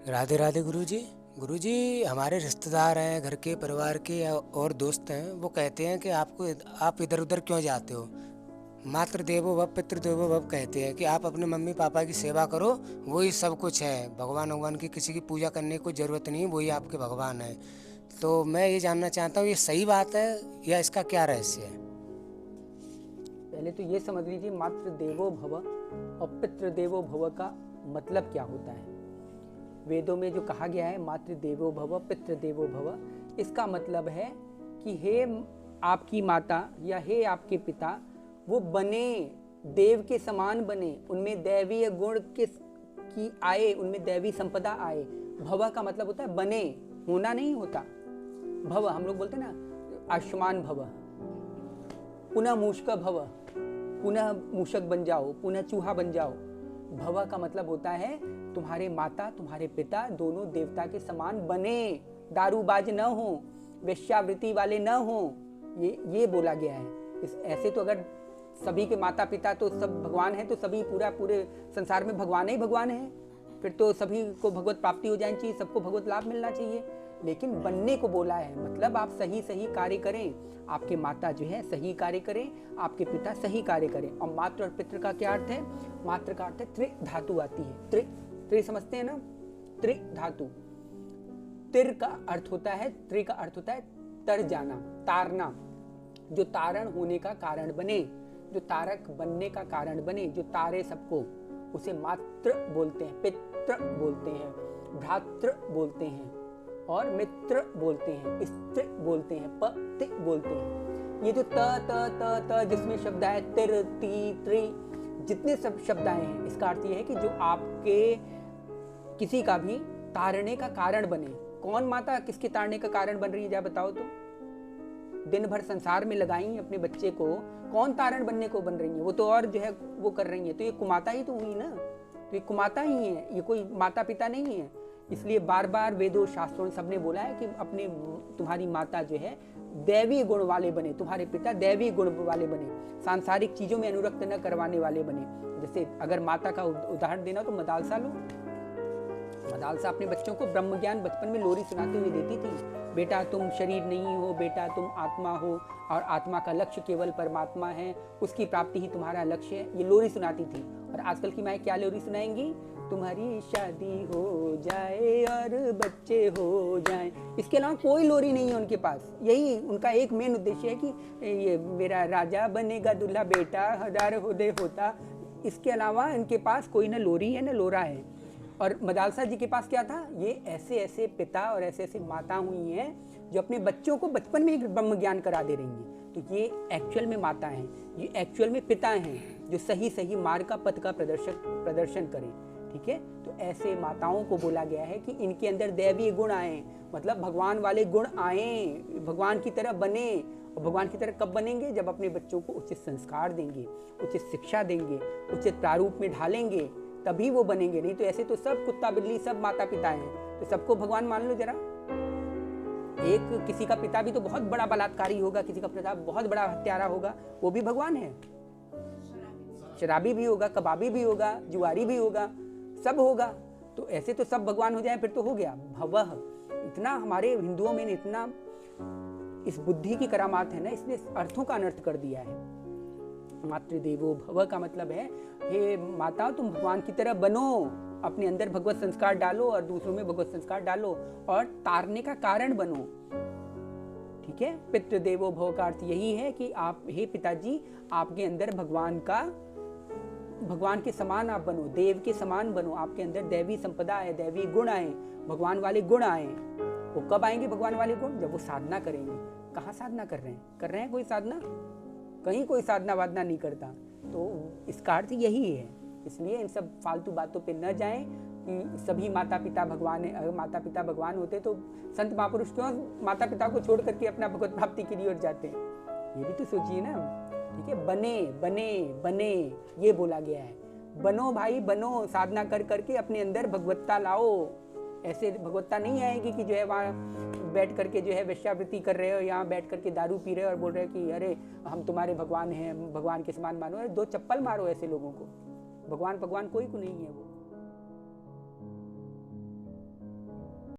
राधे राधे गुरुजी। गुरुजी, हमारे रिश्तेदार हैं, घर के परिवार के और दोस्त हैं, वो कहते हैं कि आप इधर उधर क्यों जाते हो। मातृ देवो भव पितृ देवो भव कहते हैं कि आप अपने मम्मी पापा की सेवा करो, वही सब कुछ है। भगवान की किसी की पूजा करने की कोई ज़रूरत नहीं है, वही आपके भगवान है। तो मैं ये जानना चाहता हूँ, ये सही बात है या इसका क्या रहस्य है। पहले तो ये समझ लीजिए मातृ देवो भव और पितृ देवो भव का मतलब क्या होता है। वेदों में जो कहा गया है मातृ देवो भव पितृ देवो भव, इसका मतलब है कि हे आपकी माता या हे आपके पिता वो बने, देव के समान बने, उनमें दैवीय गुण की आए, उनमें दैवी संपदा आए। भव का मतलब होता है बने, होना नहीं होता। भव हम लोग बोलते हैं ना, आयुष्मान भव, पुनः मूषक भव, पुनः मूषक बन जाओ, पुनः चूहा बन जाओ। भव का मतलब होता है तुम्हारे माता तुम्हारे पिता दोनों देवता के समान बने, दारूबाज न हो, वेश्यावृत्ति वाले न हो, ये बोला गया है। ऐसे तो अगर सभी के माता पिता तो सब भगवान है, तो सभी पूरे संसार में भगवान ही भगवान है, फिर तो सभी को भगवत प्राप्ति हो जानी चाहिए, सबको भगवत लाभ मिलना चाहिए। लेकिन बनने को बोला है, मतलब आप सही सही कार्य करें, आपके माता जो है सही कार्य करें, आपके पिता सही कार्य करें। और मातृ और पितृ का क्या अर्थ है? मातृ का अर्थ है त्रि धातु आती है। त्रि समझते हैं ना, त्रि धातु। तिर का अर्थ होता है, त्रि का अर्थ होता है तर जाना, तारना, जो तारण होने का कारण बने, जो तारक बनने का कारण बने, जो तारे सबको, उसे मातृ बोलते हैं, पितृ बोलते हैं, भ्रातृ बोलते हैं, और मित्र बोलते हैं, स्त्री बोलते हैं, पति बोलते हैं। ये जो त जिसमें शब्द आए तिर ती त्रि, जितने सब शब्द आए हैं, इसका अर्थ ये है कि जो आपके किसी का भी तारने का कारण बने। कौन माता किसके तारने का कारण बन रही है, जा बताओ तो। दिन भर संसार में लगाई अपने बच्चे को, कौन तारण बनने को बन रही है? वो तो और जो है वो कर रही है, तो ये कुमाता ही तो हुई ना, तो ये कुमाता ही है, ये कोई माता पिता नहीं है। इसलिए बार बार वेदों शास्त्रों ने सबने बोला है कि अपने तुम्हारी माता जो है दैवी गुण वाले बने, तुम्हारे पिता दैवी गुण वाले बने, सांसारिक चीजों में अनुरक्त न करवाने वाले बने। जैसे अगर माता का उदाहरण देना तो मदालसा लो। मदालसा अपने बच्चों को ब्रह्म ज्ञान बचपन में लोरी सुनाते हुए देती थी। बेटा तुम शरीर नहीं हो, बेटा तुम आत्मा हो, और आत्मा का लक्ष्य केवल परमात्मा है, उसकी प्राप्ति ही तुम्हारा लक्ष्य है, ये लोरी सुनाती थी। और आजकल की माएँ क्या लोरी सुनाएंगी? तुम्हारी शादी हो जाए और बच्चे हो जाए, इसके अलावा कोई लोरी नहीं है उनके पास। यही उनका एक मेन उद्देश्य है कि ये मेरा राजा बनेगा दूल्हा बेटा हजार होदे होता। इसके अलावा इनके पास कोई न लोरी है न लोरा है। और मदालसा जी के पास क्या था? ये ऐसे ऐसे पिता और ऐसे ऐसे माता हुई हैं जो अपने बच्चों को बचपन में ही ब्रह्म ज्ञान करा दे रही हैं। तो ये एक्चुअल में माता हैं, ये एक्चुअल में पिता हैं जो सही सही मार्ग का पथ का प्रदर्शन करें। ठीक है, तो ऐसे माताओं को बोला गया है कि इनके अंदर दैवीय गुण आए, मतलब भगवान वाले गुण आए, भगवान की तरह बने। और भगवान की तरह कब बनेंगे? जब अपने बच्चों को उचित संस्कार देंगे, उचित शिक्षा देंगे, उचित प्रारूप में ढालेंगे, तभी वो बनेंगे। नहीं तो ऐसे तो सब कुत्ता बिल्ली सब माता पिता हैं, तो सबको भगवान मान लो जरा। एक किसी का पिता भी तो बहुत बड़ा बलात्कारी होगा, किसी का पिता बहुत बड़ा हत्यारा होगा, वो भी भगवान है। शराबी भी होगा, कबाबी भी होगा, जुआरी भी होगा, सब होगा। तो ऐसे तो सब भगवान हो जाए, फिर तो हो गया भवः। इतना हमारे हिंदुओं में इतना इस बुद्धि की करामात है ना, इसने अर्थों का अनर्थ कर दिया है। मातृदेवो भव का मतलब है हे माता तुम भगवान की तरह बनो, अपने अंदर भगवत संस्कार डालो और दूसरों में भगवत संस्कार डालो और तारने का कारण बनो। ठीक है, पितृदेवो भव का अर्थ यही है कि आप हे पिताजी आपके अंदर भगवान के समान आप बनो, देव के समान बनो, आपके अंदर दैवी संपदा आए, दैवी गुण आए, भगवान वाले गुण आए। वो कब आएंगे भगवान वाले गुण? जब वो साधना करेंगे। कहाँ साधना कर रहे हैं कोई साधना? कहीं कोई साधना वादना नहीं करता। तो इसका अर्थ यही है। इसलिए इन सब फालतू बातों पे न जाएं कि सभी माता पिता भगवान है। अगर माता पिता भगवान होते तो संत महापुरुष क्यों माता पिता को छोड़ करके अपना भगवत प्राप्ति की ओर जाते? ये भी तो सोचिए ना। ठीक है, बने बने बने ये बोला गया है। बनो भाई बनो, साधना कर करके अपने अंदर भगवत्ता लाओ। ऐसे भगवत्ता नहीं आएगी कि जो है वहाँ बैठ करके जो है वेश्यावृत्ति कर रहे हो, यहाँ बैठ करके दारू पी रहे हो और बोल रहे हो कि अरे हम तुम्हारे भगवान हैं, भगवान के समान मानो। अरे दो चप्पल मारो ऐसे लोगों को। भगवान कोई को नहीं है वो।